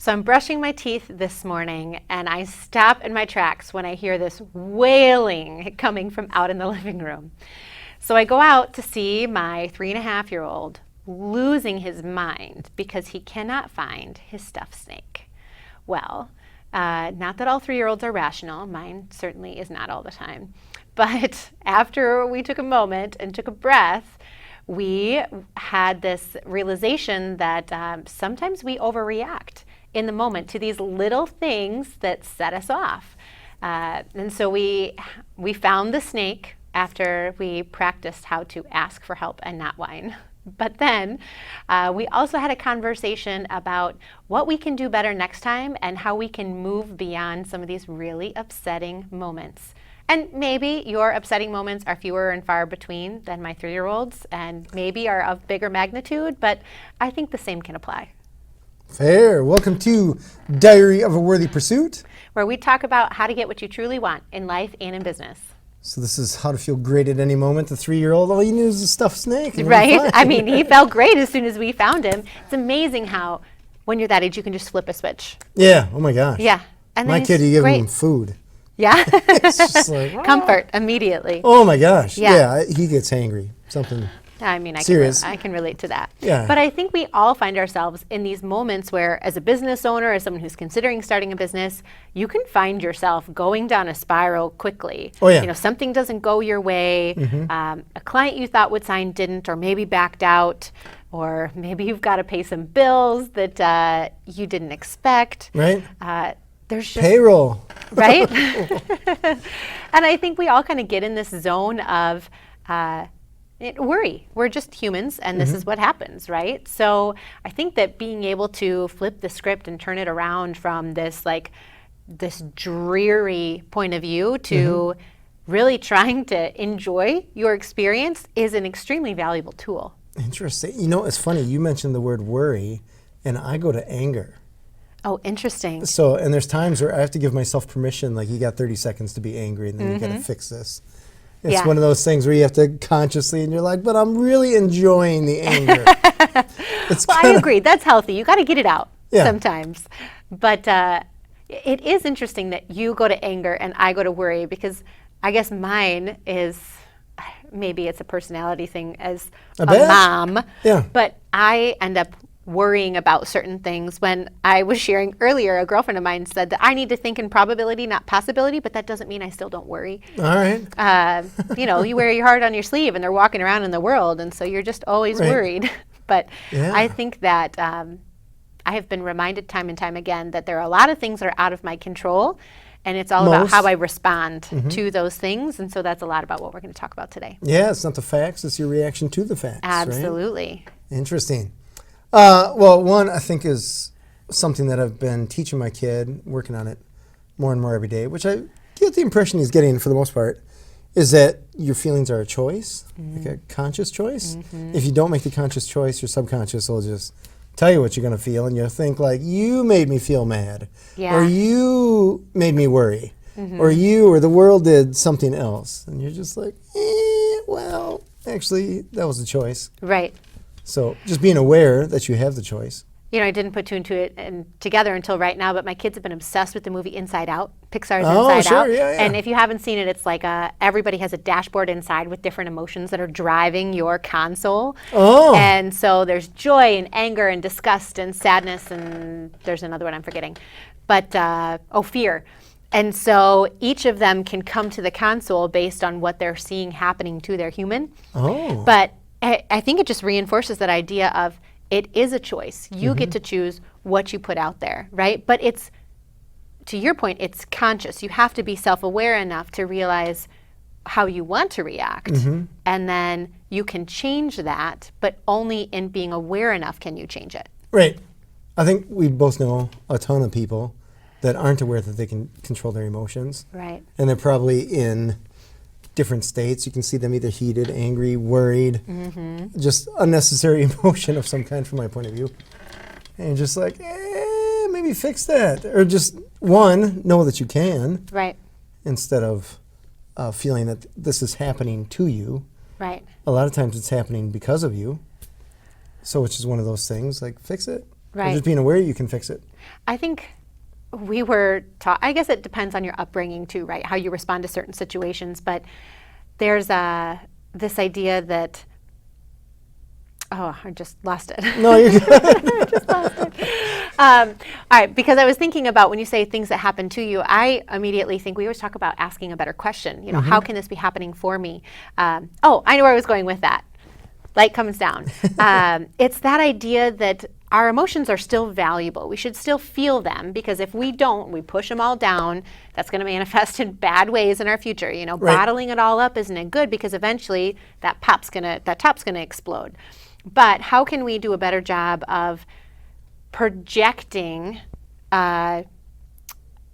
So I'm brushing my teeth this morning, and I stop in my tracks when I hear this wailing coming from out in the living room. So I go out to see my 3.5-year-old losing his mind because he cannot find his stuffed snake. Well, not that all 3-year-olds are rational. Mine certainly is not all the time. But after we took a moment and took a breath, we had this realization that sometimes we overreact in the moment to these little things that set us off. And so we found the snake after we practiced how to ask for help and not whine. But then we also had a conversation about what we can do better next time and how we can move beyond some of these really upsetting moments. And maybe your upsetting moments are fewer and far between than my 3-year-old's, and maybe are of bigger magnitude, but I think the same can apply. Fair. Welcome to Diary of a Worthy Pursuit, where we talk about how to get what you truly want in life and in business. So this is how to feel great at any moment. The 3-year-old, all you knew was a stuffed snake. Right? I mean, he felt great as soon as we found him. It's amazing how, when you're that age, you can just flip a switch. Yeah. Oh my gosh. Yeah. And my kid, you give him food. Yeah. It's just like, comfort immediately. Oh my gosh. Yeah. He gets angry. Something. I mean, I can relate to that. Yeah. But I think we all find ourselves in these moments where, as a business owner, as someone who's considering starting a business, you can find yourself going down a spiral quickly. Oh yeah. You know, something doesn't go your way. A client you thought would sign didn't, or maybe backed out, or maybe you've got to pay some bills that you didn't expect. Right. There's just payroll. Right. And I think we all kind of get in this zone of worry. We're just humans, and this is what happens, right? So I think that being able to flip the script and turn it around from this dreary point of view to really trying to enjoy your experience is an extremely valuable tool. Interesting. You know, it's funny. You mentioned the word worry, and I go to anger. Oh, interesting. So, and there's times where I have to give myself permission, like you got 30 seconds to be angry, and then you got to fix this. It's one of those things where you have to consciously, and you're like, but I'm really enjoying the anger. I agree. That's healthy. You got to get it out sometimes. But it is interesting that you go to anger and I go to worry, because I guess mine is, maybe it's a personality thing as a mom, but I end up worrying about certain things. When I was sharing earlier, a girlfriend of mine said that I need to think in probability, not possibility, but that doesn't mean I still don't worry. All right. You know, you wear your heart on your sleeve and they're walking around in the world, and so you're just always worried. But I think that I have been reminded time and time again that there are a lot of things that are out of my control, and it's all about how I respond to those things. And so that's a lot about what we're going to talk about today. Yeah, it's not the facts, it's your reaction to the facts. Absolutely. Right? Interesting. Well, one, I think, is something that I've been teaching my kid, working on it more and more every day, which I get the impression he's getting for the most part, is that your feelings are a choice, like a conscious choice. If you don't make the conscious choice, your subconscious will just tell you what you're going to feel, and you'll think like, you made me feel mad, or you made me worry, or you or the world did something else. And you're just like, well, actually, that was a choice. Right. So just being aware that you have the choice. You know, I didn't put two and two together until right now, but my kids have been obsessed with the movie Inside Out, Pixar's Inside Out. Yeah. And if you haven't seen it, it's like everybody has a dashboard inside with different emotions that are driving your console. Oh. And so there's joy and anger and disgust and sadness, and there's another one I'm forgetting. But, fear. And so each of them can come to the console based on what they're seeing happening to their human. Oh. But I think it just reinforces that idea of it is a choice. You get to choose what you put out there, right? But it's, to your point, it's conscious. You have to be self-aware enough to realize how you want to react. And then you can change that, but only in being aware enough can you change it. Right. I think we both know a ton of people that aren't aware that they can control their emotions. Right. And they're probably in different states. You can see them either heated, angry, worried, just unnecessary emotion of some kind from my point of view. And you're just like, maybe fix that. Or just, one, know that you can. Right. Instead of feeling that this is happening to you. Right. A lot of times it's happening because of you. So which is one of those things, like, fix it. Right. just being aware you can fix it. I think we were taught, I guess it depends on your upbringing too, right? How you respond to certain situations. But there's this idea that, I just lost it. No, you're good. I just lost it. All right, because I was thinking about when you say things that happen to you, I immediately think we always talk about asking a better question. You know, how can this be happening for me? I know where I was going with that. Light comes down. It's that idea that our emotions are still valuable. We should still feel them, because if we don't, we push them all down, that's going to manifest in bad ways in our future. You know, Right. bottling it all up isn't good, because eventually that top's going to explode. But how can we do a better job of projecting an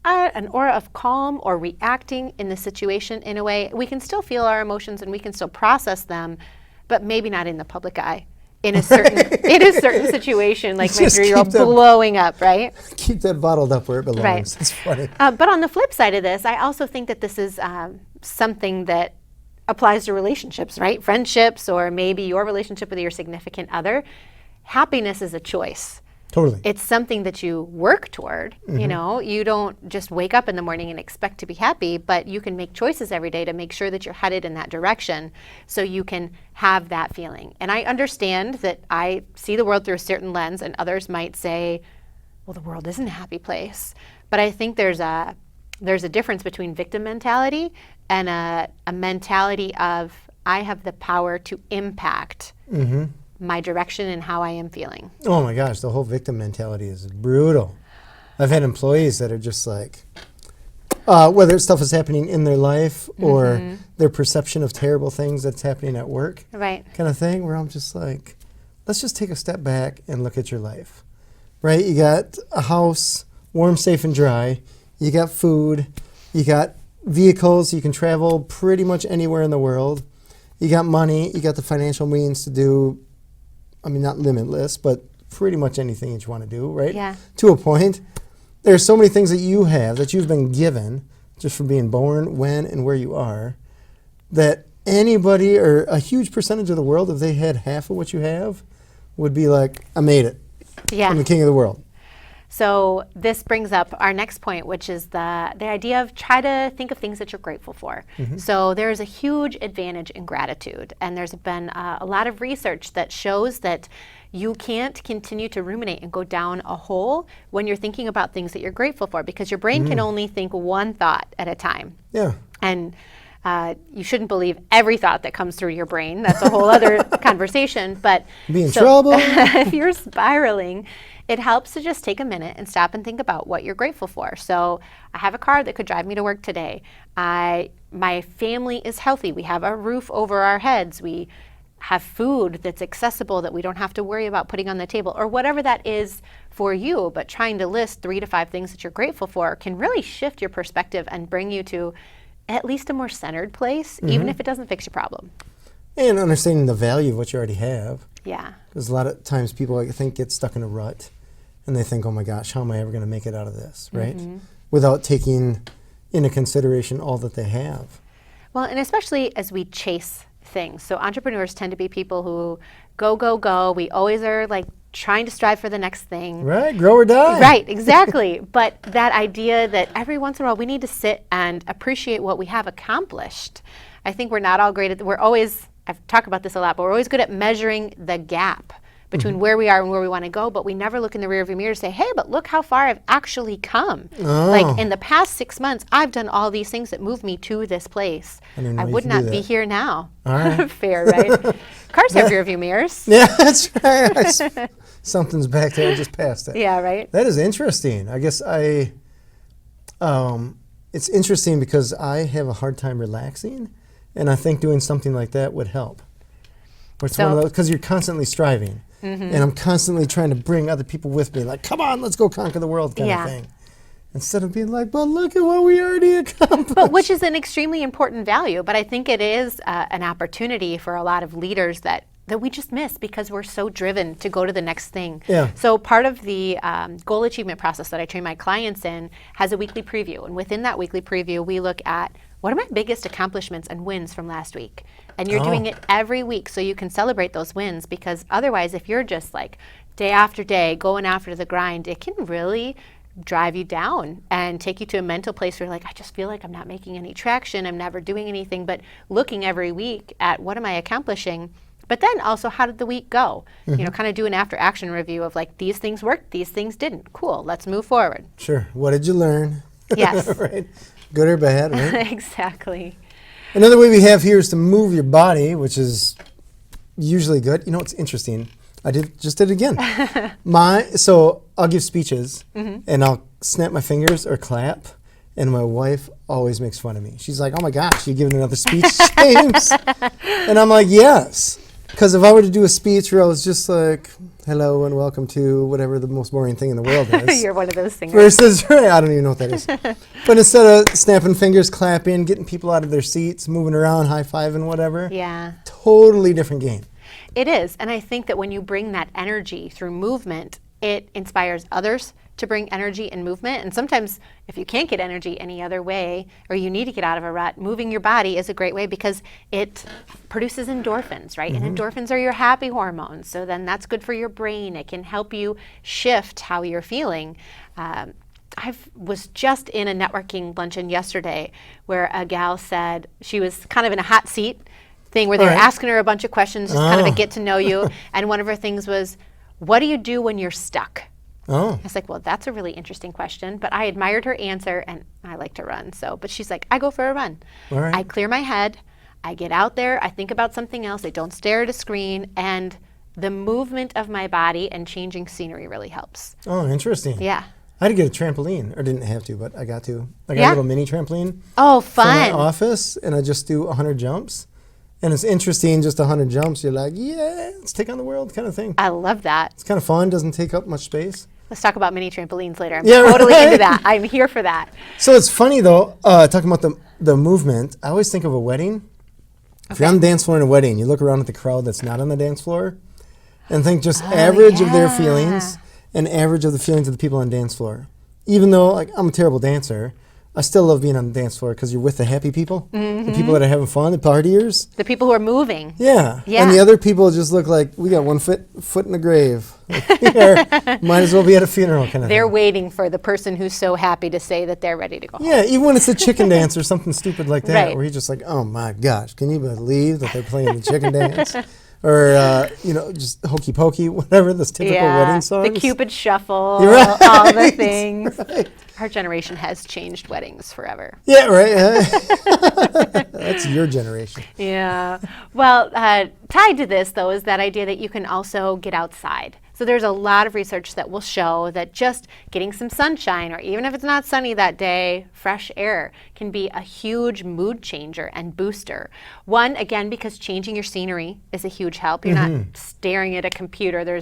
aura of calm, or reacting in the situation in a way we can still feel our emotions and we can still process them, but maybe not in the public eye, in a certain situation, like my Just 3-year-old keep them- blowing up, right? Keep that bottled up where it belongs. Right. That's funny. But on the flip side of this, I also think that this is something that applies to relationships, right? Friendships, or maybe your relationship with your significant other. Happiness is a choice. Totally. It's something that you work toward. You know, you don't just wake up in the morning and expect to be happy, but you can make choices every day to make sure that you're headed in that direction, so you can have that feeling. And I understand that I see the world through a certain lens, and others might say, well, the world isn't a happy place. But I think there's a difference between victim mentality and a mentality of, I have the power to impact my direction and how I am feeling. Oh my gosh, the whole victim mentality is brutal. I've had employees that are just like, whether stuff is happening in their life or their perception of terrible things that's happening at work, Right. kind of thing, where I'm just like, let's just take a step back and look at your life, right? You got a house, warm, safe, and dry. You got food. You got vehicles. You can travel pretty much anywhere in the world. You got money. You got the financial means to do, I mean, not limitless, but pretty much anything that you want to do, right? Yeah. To a point. There's so many things that you have, that you've been given just from being born, when, and where you are, that anybody, or a huge percentage of the world, if they had half of what you have, would be like, I made it. Yeah. I'm the king of the world. So this brings up our next point, which is the idea of try to think of things that you're grateful for. So there's a huge advantage in gratitude, and there's been a lot of research that shows that you can't continue to ruminate and go down a hole when you're thinking about things that you're grateful for, because your brain can only think one thought at a time. Yeah. And you shouldn't believe every thought that comes through your brain. That's a whole other conversation. But Be in trouble. if you're spiraling, it helps to just take a minute and stop and think about what you're grateful for. So I have a car that could drive me to work today. My family is healthy. We have a roof over our heads. We have food that's accessible that we don't have to worry about putting on the table, or whatever that is for you. But trying to list 3 to 5 things that you're grateful for can really shift your perspective and bring you to at least a more centered place, even if it doesn't fix your problem. And understanding the value of what you already have. Yeah. Because a lot of times people, I think, get stuck in a rut, and they think, oh my gosh, how am I ever going to make it out of this, right? Without taking into consideration all that they have. Well, and especially as we chase things. So entrepreneurs tend to be people who go, go, go. We always are like trying to strive for the next thing. Right? Grow or die. Right, exactly. But that idea that every once in a while we need to sit and appreciate what we have accomplished. I think we're not all great at, we're always, I've talked about this a lot, but we're always good at measuring the gap between where we are and where we want to go, but we never look in the rearview mirror to say, hey, but look how far I've actually come. Like in the past 6 months, I've done all these things that moved me to this place. didn't know I you would could do not be that. here now. All right. Fair, right? Cars have rearview mirrors. Yeah, that's right. Something's back there. I just passed it. Yeah, right? That is interesting. I guess it's interesting because I have a hard time relaxing, and I think doing something like that would help. It's one of those, because you're constantly striving, and I'm constantly trying to bring other people with me, like, come on, let's go conquer the world kind of thing. Instead of being like, but look at what we already accomplished. But which is an extremely important value. But I think it is an opportunity for a lot of leaders that we just miss because we're so driven to go to the next thing. Yeah. So part of the goal achievement process that I train my clients in has a weekly preview. And within that weekly preview, we look at what are my biggest accomplishments and wins from last week? And you're doing it every week so you can celebrate those wins, because otherwise, if you're just like day after day going after the grind, it can really drive you down and take you to a mental place where you're like, I just feel like I'm not making any traction. I'm never doing anything. But looking every week at what am I accomplishing? But then also, how did the week go? You know, kind of do an after action review of like, these things worked, these things didn't. Cool, let's move forward. Sure. What did you learn? Yes. Right. Good or bad, right? Exactly. Another way we have here is to move your body, which is usually good. You know, it's interesting. I just did it again. So I'll give speeches and I'll snap my fingers or clap, and my wife always makes fun of me. She's like, "Oh my gosh, you giving another speech, James?" And I'm like, "Yes." Because if I were to do a speech where I was just like, hello and welcome to whatever the most boring thing in the world is. You're one of those singers. Versus, right, I don't even know what that is. But instead of snapping fingers, clapping, getting people out of their seats, moving around, high-fiving, whatever. Yeah. Totally different game. It is. And I think that when you bring that energy through movement, it inspires others to bring energy and movement. And sometimes if you can't get energy any other way, or you need to get out of a rut, moving your body is a great way because it produces endorphins, right? And endorphins are your happy hormones. So then that's good for your brain. It can help you shift how you're feeling. I was just in a networking luncheon yesterday where a gal said she was kind of in a hot seat thing where they were asking her a bunch of questions, just kind of a get to know you. And one of her things was, what do you do when you're stuck? Oh. I was like, well, that's a really interesting question, but I admired her answer, and I like to run. But she's like, I go for a run. All right. I clear my head, I get out there, I think about something else, I don't stare at a screen, and the movement of my body and changing scenery really helps. Oh, interesting. Yeah. I had to get a trampoline, or didn't have to, but I got to. I got Yeah? a little mini trampoline Oh, for my fun. office, and I just do 100 jumps. And it's interesting, just 100 jumps. You're like, yeah, let's take on the world kind of thing. I love that. It's kind of fun, doesn't take up much space. Let's talk about mini trampolines later. I'm Yeah, totally right. into that. I'm here for that. So it's funny, though, talking about the movement, I always think of a wedding. If you're on the dance floor in a wedding, you look around at the crowd that's not on the dance floor and think just average of their feelings and average of the feelings of the people on the dance floor. Even though like I'm a terrible dancer, I still love being on the dance floor because you're with the happy people, the people that are having fun, the partiers. The people who are moving. Yeah. Yeah. And the other people just look like we got one foot in the grave. Might as well be at a funeral kind of They're thing. waiting for the person who's so happy to say that they're ready to go home. Yeah, even when it's a chicken dance or something stupid like that, Right. where you're just like, oh my gosh, can you believe that they're playing the chicken dance? Or, just hokey pokey, whatever, those typical wedding songs. The Cupid Shuffle, You're right. all the things. Right. Our generation has changed weddings forever. Yeah, right. That's your generation. Yeah. Well, tied to this, though, is that idea that you can also get outside. So there's a lot of research that will show that just getting some sunshine, or even if it's not sunny that day, fresh air can be a huge mood changer and booster. One, again, because changing your scenery is a huge help. You're not staring at a computer.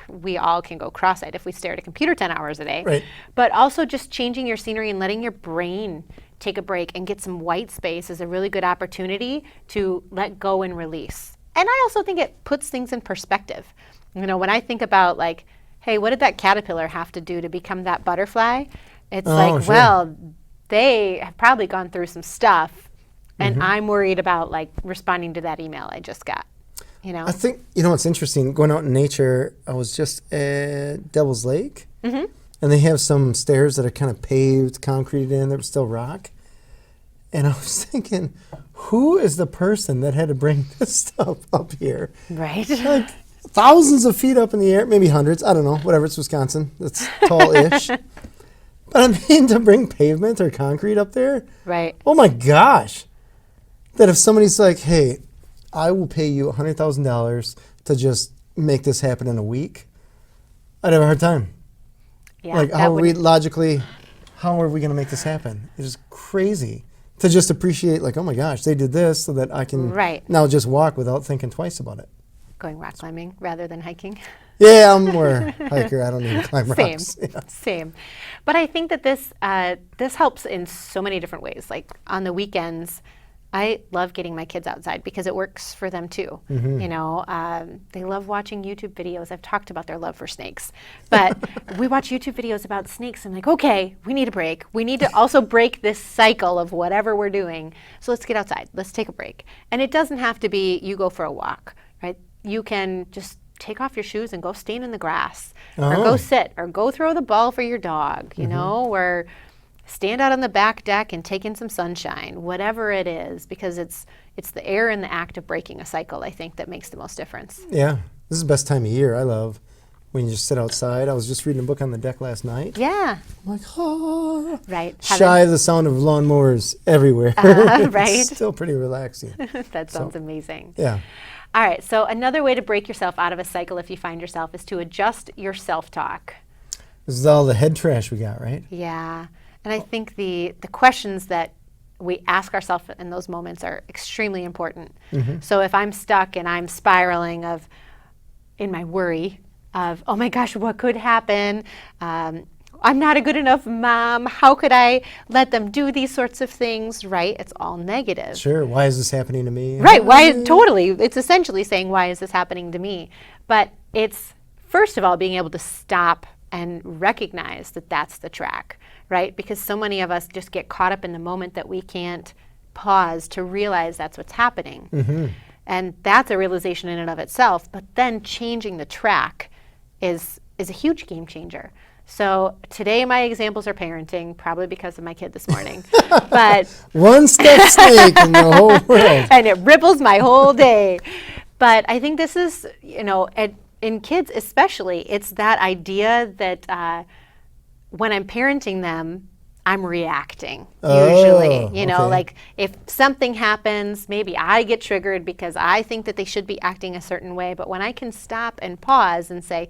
We all can go cross-eyed if we stare at a computer 10 hours a day. Right. But also just changing your scenery and letting your brain take a break and get some white space is a really good opportunity to let go and release. And I also think it puts things in perspective. You know, when I think about like, hey, what did that caterpillar have to do to become that butterfly? It's like, sure. well, they have probably gone through some stuff, and I'm worried about like responding to that email I just got. You know? I think, what's interesting, going out in nature, I was just at Devil's Lake, and they have some stairs that are kind of paved, concreted in, that were still rock. And I was thinking, who is the person that had to bring this stuff up here? Right. Like thousands of feet up in the air, maybe hundreds, I don't know, whatever, it's Wisconsin, it's tall-ish. But I mean, to bring pavement or concrete up there, Right. oh my gosh. That if somebody's like, hey, I will pay you $100,000 to just make this happen in a week, I'd have a hard time. Yeah. Like, that how are we wouldn't- logically, how are we going to make this happen? It's just crazy to just appreciate, like, oh my gosh, they did this so that I can Right. now just walk without thinking twice about it. Going rock climbing rather than hiking. Yeah, I'm more hiker. I don't need to climb Same, rocks. Yeah. same. But I think that this helps in so many different ways. Like on the weekends, I love getting my kids outside because it works for them too. You know, they love watching YouTube videos. I've talked about their love for snakes, but we watch YouTube videos about snakes. I'm like, okay, we need a break. We need to also break this cycle of whatever we're doing. So let's get outside. Let's take a break. And it doesn't have to be you go for a walk, right? You can just take off your shoes and go stand in the grass, or go sit, or go throw the ball for your dog, you know, or stand out on the back deck and take in some sunshine, whatever it is, because it's the air and the act of breaking a cycle, I think, that makes the most difference. Yeah, this is the best time of year. I love when you just sit outside. I was just reading a book on the deck last night. Yeah. I'm like, oh. Right. Shy of the sound of lawnmowers everywhere. It's right. still pretty relaxing. That sounds amazing. Yeah. All right, so another way to break yourself out of a cycle if you find yourself is to adjust your self-talk. This is all the head trash we got, right? Yeah. And I think the questions that we ask ourselves in those moments are extremely important. So if I'm stuck and I'm spiraling in my worry of, oh my gosh, what could happen? I'm not a good enough mom. How could I let them do these sorts of things, right? It's all negative. Sure. Why is this happening to me? Right. Totally. It's essentially saying, why is this happening to me? But it's, first of all, being able to stop and recognize that that's the track, right? Because so many of us just get caught up in the moment that we can't pause to realize that's what's happening. And that's a realization in and of itself. But then changing the track is a huge game changer. So today my examples are parenting, probably because of my kid this morning. But one step snake in the whole world. And it ripples my whole day. But I think this is, you know, in kids especially, it's that idea that when I'm parenting them, I'm reacting usually. You know, like if something happens, maybe I get triggered because I think that they should be acting a certain way. But when I can stop and pause and say,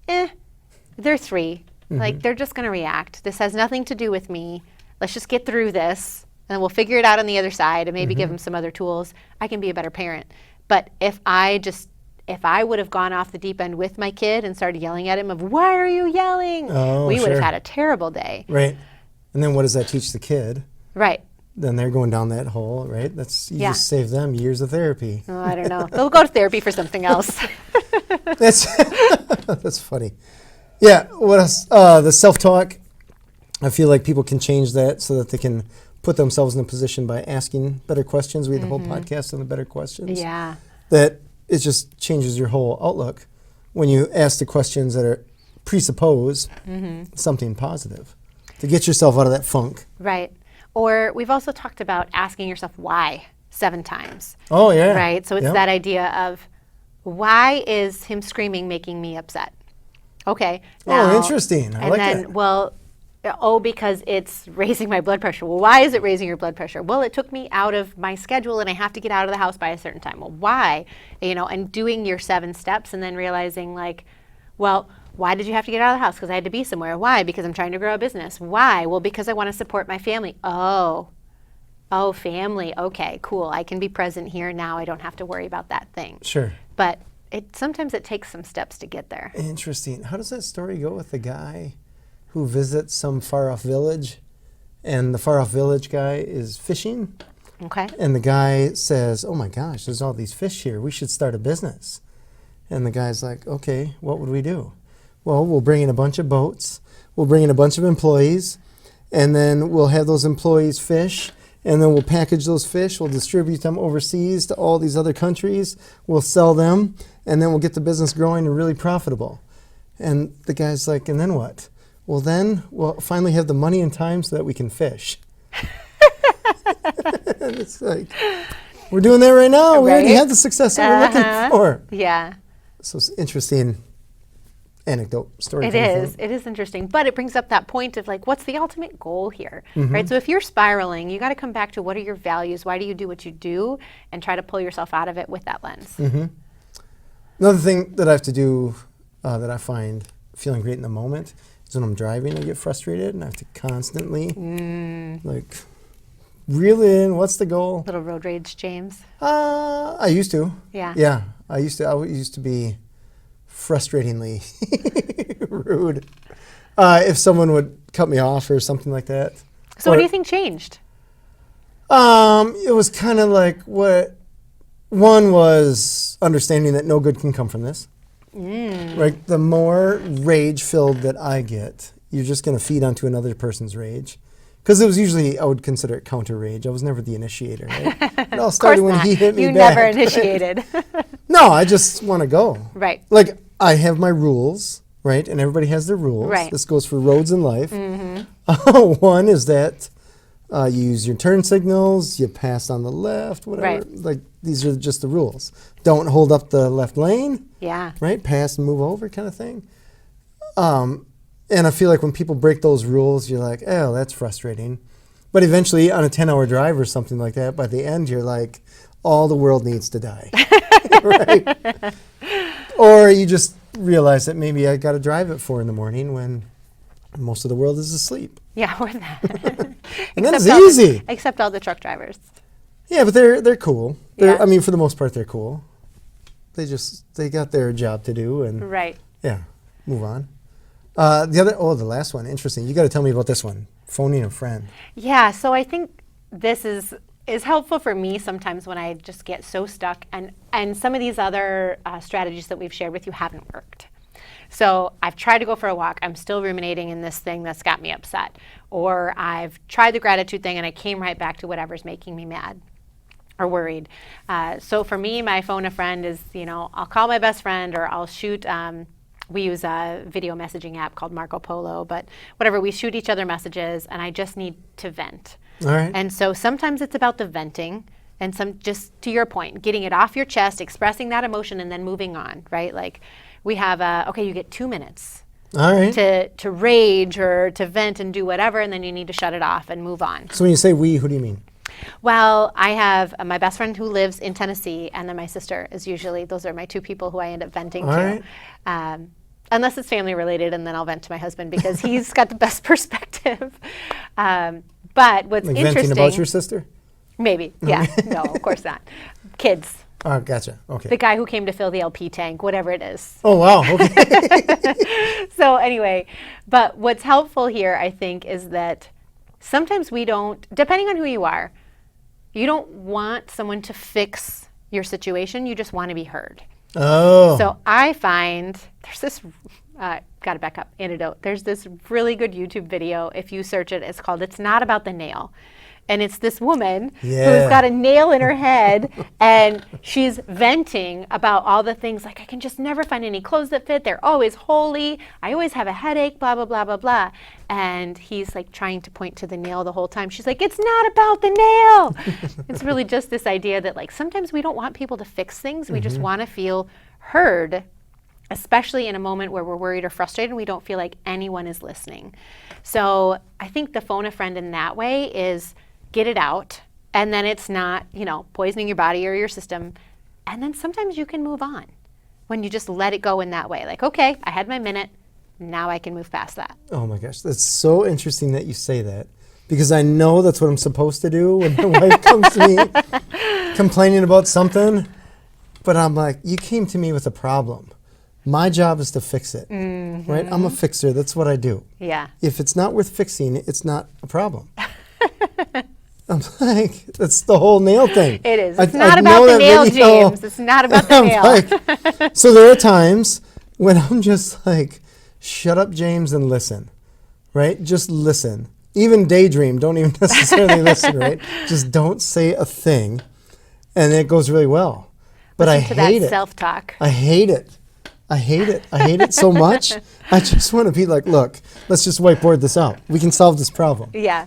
they're 3. Like, they're just going to react. This has nothing to do with me. Let's just get through this, and we'll figure it out on the other side and maybe give them some other tools. I can be a better parent. But if I would have gone off the deep end with my kid and started yelling at him of, why are you yelling? We would have had a terrible day. Right. And then what does that teach the kid? Right. Then they're going down that hole, right? You just save them years of therapy. Oh, I don't know. They'll go to therapy for something else. That's funny. Yeah, what else? The self-talk, I feel like people can change that so that they can put themselves in a position by asking better questions. We had the whole podcast on the better questions. Yeah. That it just changes your whole outlook when you ask the questions that presuppose something positive to get yourself out of that funk. Right. Or we've also talked about asking yourself why 7 times. Oh, yeah. Right? So it's that idea of, why is him screaming making me upset? Okay. Now, interesting. I like that. Well, because it's raising my blood pressure. Well, why is it raising your blood pressure? Well, it took me out of my schedule and I have to get out of the house by a certain time. Well, why? You know, and doing your 7 steps and then realizing like, well, why did you have to get out of the house? Because I had to be somewhere. Why? Because I'm trying to grow a business. Why? Well, because I want to support my family. Oh, family. Okay, cool. I can be present here now. I don't have to worry about that thing. Sure. But sometimes it takes some steps to get there. Interesting. How does that story go with the guy who visits some far-off village, and the far-off village guy is fishing? Okay. And the guy says, oh my gosh, there's all these fish here. We should start a business. And the guy's like, okay, what would we do? Well, we'll bring in a bunch of boats. We'll bring in a bunch of employees. And then we'll have those employees fish. And then we'll package those fish. We'll distribute them overseas to all these other countries. We'll sell them. And then we'll get the business growing and really profitable. And the guy's like, and then what? Well, then we'll finally have the money and time so that we can fish. And it's like, we're doing that right now. We already have the success that we're looking for. Yeah. So it's interesting anecdote story. It is interesting, but it brings up that point of like, what's the ultimate goal here, right? So if you're spiraling, you got to come back to what are your values? Why do you do what you do? And try to pull yourself out of it with that lens. Another thing that I have to do that I find feeling great in the moment is when I'm driving, I get frustrated and I have to constantly like reel in. What's the goal? Little road rage, James. I used to. Yeah. Yeah, I used to be frustratingly rude if someone would cut me off or something like that. So what do you think changed? It was kind of like what one was understanding that no good can come from this. Right? The more rage-filled that I get, you're just going to feed onto another person's rage. Because it was usually, I would consider it counter rage. I was never the initiator, right? It all started when he hit me You back. never initiated. No, I just want to go. Right. Like, I have my rules, right? And everybody has their rules. Right. This goes for roads in life. One is that you use your turn signals, you pass on the left, whatever. Right. Like, these are just the rules. Don't hold up the left lane, Yeah. right? Pass and move over kind of thing. And I feel like when people break those rules, you're like, oh, that's frustrating. But eventually, on a 10-hour drive or something like that, by the end, you're like, all the world needs to die. Right? Or you just realize that maybe I got to drive at 4 in the morning when most of the world is asleep. Yeah, or that. And that's all the- easy. except all the truck drivers. Yeah, but they're cool. Yeah. I mean, for the most part, they're cool. They got their job to do, and Right. yeah, move on. The last one, interesting. You got to tell me about this one. Phoning a friend. Yeah, so I think this is helpful for me sometimes when I just get so stuck, and some of these other strategies that we've shared with you haven't worked. So I've tried to go for a walk. I'm still ruminating in this thing that's got me upset. Or I've tried the gratitude thing and I came right back to whatever's making me mad or worried. So for me, my phone a friend is, I'll call my best friend or I'll shoot, we use a video messaging app called Marco Polo, but whatever, we shoot each other messages and I just need to vent. All right. And so sometimes it's about the venting and just to your point, getting it off your chest, expressing that emotion and then moving on, right? Like we have you get 2 minutes All right. to rage or to vent and do whatever, and then you need to shut it off and move on. So when you say we, who do you mean? Well, I have my best friend who lives in Tennessee, and then my sister is usually, those are my two people who I end up venting All to. right. Unless it's family related, and then I'll vent to my husband because he's got the best perspective. But what's Like interesting... venting about your sister? Maybe, yeah. No, of course not. Kids. Oh, gotcha. Okay. The guy who came to fill the LP tank, whatever it is. Oh, wow. Okay. So anyway, but what's helpful here, I think, is that sometimes we don't, depending on who you are, you don't want someone to fix your situation. You just want to be heard. Oh. So I find there's this, gotta back up, antidote. There's this really good YouTube video. If you search it, it's called It's Not About the Nail. And it's this woman Yeah. who's got a nail in her head and she's venting about all the things like, I can just never find any clothes that fit. They're always holey. I always have a headache, blah, blah, blah, blah, blah. And he's like trying to point to the nail the whole time. She's like, it's not about the nail. It's really just this idea that like sometimes we don't want people to fix things. We just want to feel heard, especially in a moment where we're worried or frustrated and we don't feel like anyone is listening. So I think the phone a friend in that way is get it out, and then it's not, poisoning your body or your system. And then sometimes you can move on when you just let it go in that way. Like, okay, I had my minute, now I can move past that. Oh my gosh, that's so interesting that you say that, because I know that's what I'm supposed to do when my wife comes to me complaining about something, but I'm like, you came to me with a problem. My job is to fix it, right? I'm a fixer, that's what I do. Yeah. If it's not worth fixing, it's not a problem. I'm like, that's the whole nail thing. It is. I It's not know about the that nail, video. James. It's not about the I'm nail. like, so there are times when I'm just like, shut up, James, and listen, right? Just listen. Even daydream, don't even necessarily listen, right? Just don't say a thing, and it goes really well. But I Listen to hate that it. self-talk. I hate it. I hate it. I hate it so much. I just want to be like, look, let's just whiteboard this out. We can solve this problem. Yeah.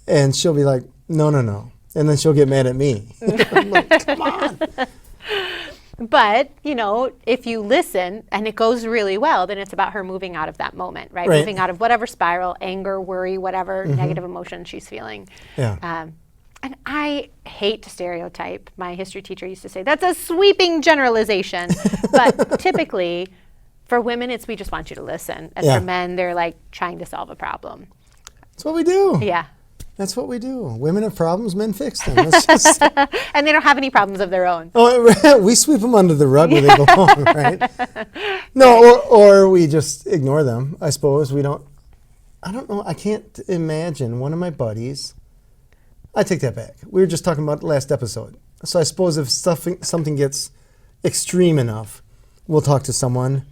And she'll be like, no, no, no. And then she'll get mad at me. I'm like, come on. But, if you listen and it goes really well, then it's about her moving out of that moment, right? Right. Moving out of whatever spiral, anger, worry, whatever negative emotion she's feeling. Yeah. And I hate to stereotype. My history teacher used to say, that's a sweeping generalization. But typically, for women, it's we just want you to listen. And Yeah. for men, they're like trying to solve a problem. That's what we do. Yeah. That's what we do. Women have problems, men fix them. That's just, And they don't have any problems of their own. we sweep them under the rug where they belong, right? No, or we just ignore them, I suppose. I don't know. I can't imagine one of my buddies I take that back. We were just talking about the last episode. So I suppose if something gets extreme enough, we'll talk to someone.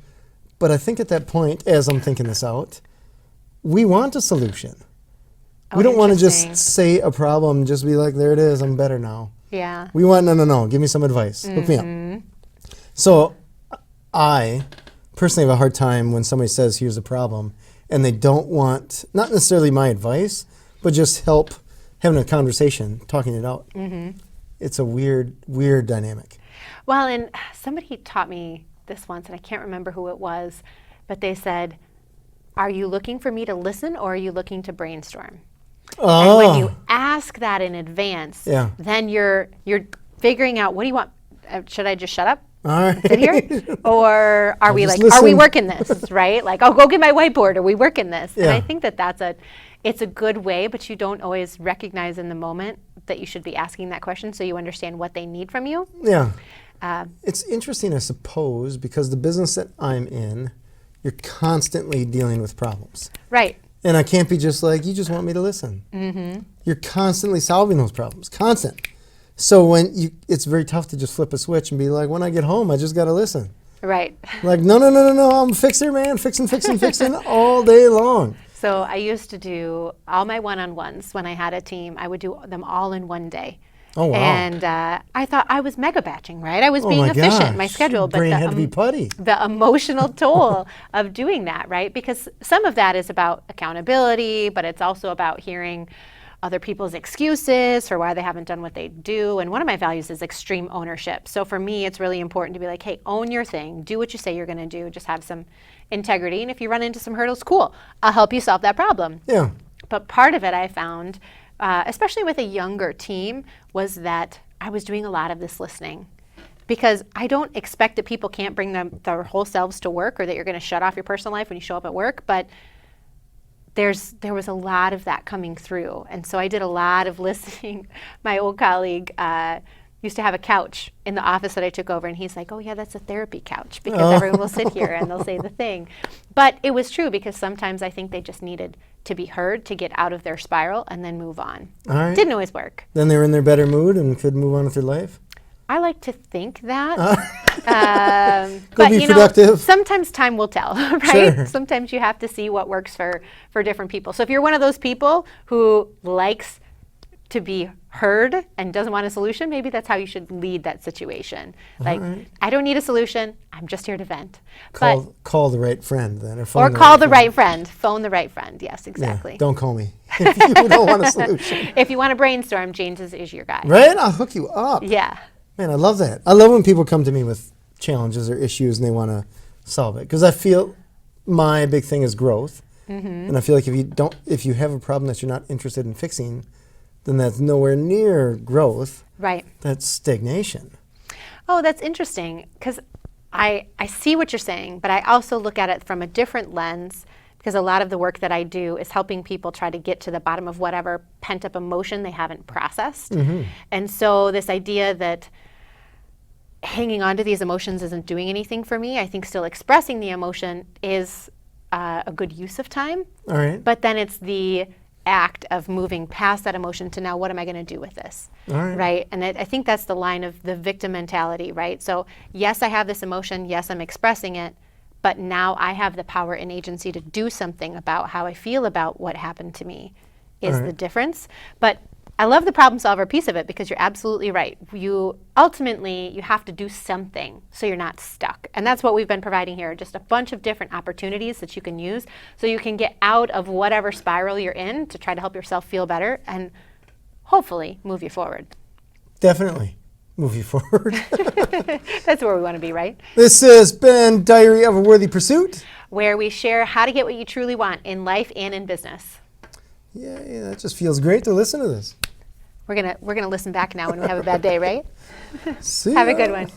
But I think at that point, as I'm thinking this out, we want a solution. We don't want to just say a problem, just be like, there it is, I'm better now. Yeah. We want, no, give me some advice. Hook me up. So I personally have a hard time when somebody says, here's a problem, and they don't want, not necessarily my advice, but just help having a conversation, talking it out. It's a weird dynamic. Well, and somebody taught me this once, and I can't remember who it was, but they said, are you looking for me to listen or are you looking to brainstorm? And when you ask that in advance, then you're figuring out, what do you want? Should I just shut up? All right. Sit here? Or are we just like, are we listen. working this, right? Like, oh, go get my whiteboard. Are we working this? And Yeah. I think it's a good way, but you don't always recognize in the moment that you should be asking that question so you understand what they need from you. Yeah. It's interesting, I suppose, because the business that I'm in, you're constantly dealing with problems. Right. And I can't be just like, you just want me to listen. You're constantly solving those problems, constant. So it's very tough to just flip a switch and be like, when I get home, I just got to listen. Right. Like, no, I'm a fixer, man, fixing all day long. So I used to do all my one-on-ones when I had a team. I would do them all in one day. Oh, wow. And I thought I was mega batching, right? I was being my efficient in my gosh, schedule, but brain had to be putty. the emotional toll of doing that, right? Because some of that is about accountability, but it's also about hearing other people's excuses for why they haven't done what they do. And one of my values is extreme ownership. So for me, it's really important to be like, hey, own your thing. Do what you say you're going to do. Just have some integrity. And if you run into some hurdles, cool. I'll help you solve that problem. Yeah. But part of it I found, especially with a younger team, was that I was doing a lot of this listening. Because I don't expect that people can't bring their whole selves to work or that you're going to shut off your personal life when you show up at work. But there was a lot of that coming through. And so I did a lot of listening. My old colleague used to have a couch in the office that I took over, and he's like, oh yeah, that's a therapy couch because everyone will sit here and they'll say the thing. But it was true because sometimes I think they just needed to be heard to get out of their spiral and then move on. All right. Didn't always work. Then they were in their better mood and could move on with their life? I like to think that. Go But be productive. sometimes time will tell, right? Sure. Sometimes you have to see what works for different people. So if you're one of those people who likes to be heard and doesn't want a solution, maybe that's how you should lead that situation. Like, I don't need a solution. I'm just here to vent. Call the right friend then. Or call the right friend. Phone the right friend. Yes, exactly. Yeah, don't call me if you don't want a solution. If you want to brainstorm, James is your guy. Right? I'll hook you up. Yeah. Man, I love that. I love when people come to me with challenges or issues and they want to solve it. Because I feel my big thing is growth. And I feel like if you have a problem that you're not interested in fixing, then that's nowhere near growth. Right. That's stagnation. Oh, that's interesting because I see what you're saying, but I also look at it from a different lens because a lot of the work that I do is helping people try to get to the bottom of whatever pent-up emotion they haven't processed. And so this idea that hanging on to these emotions isn't doing anything for me, I think still expressing the emotion is a good use of time. All right. But then it's the act of moving past that emotion to now what am I going to do with this? All right. Right? And I think that's the line of the victim mentality, right? So yes, I have this emotion. Yes, I'm expressing it. But now I have the power and agency to do something about how I feel about what happened to me is the difference. But I love the problem solver piece of it because you're absolutely right. You have to do something so you're not stuck. And that's what we've been providing here, just a bunch of different opportunities that you can use so you can get out of whatever spiral you're in to try to help yourself feel better and hopefully move you forward. Definitely move you forward. That's where we want to be, right? This has been Diary of a Worthy Pursuit. Where we share how to get what you truly want in life and in business. Yeah, that just feels great to listen to this. We're gonna listen back now when we have a bad day, right? See Have a ya. good one.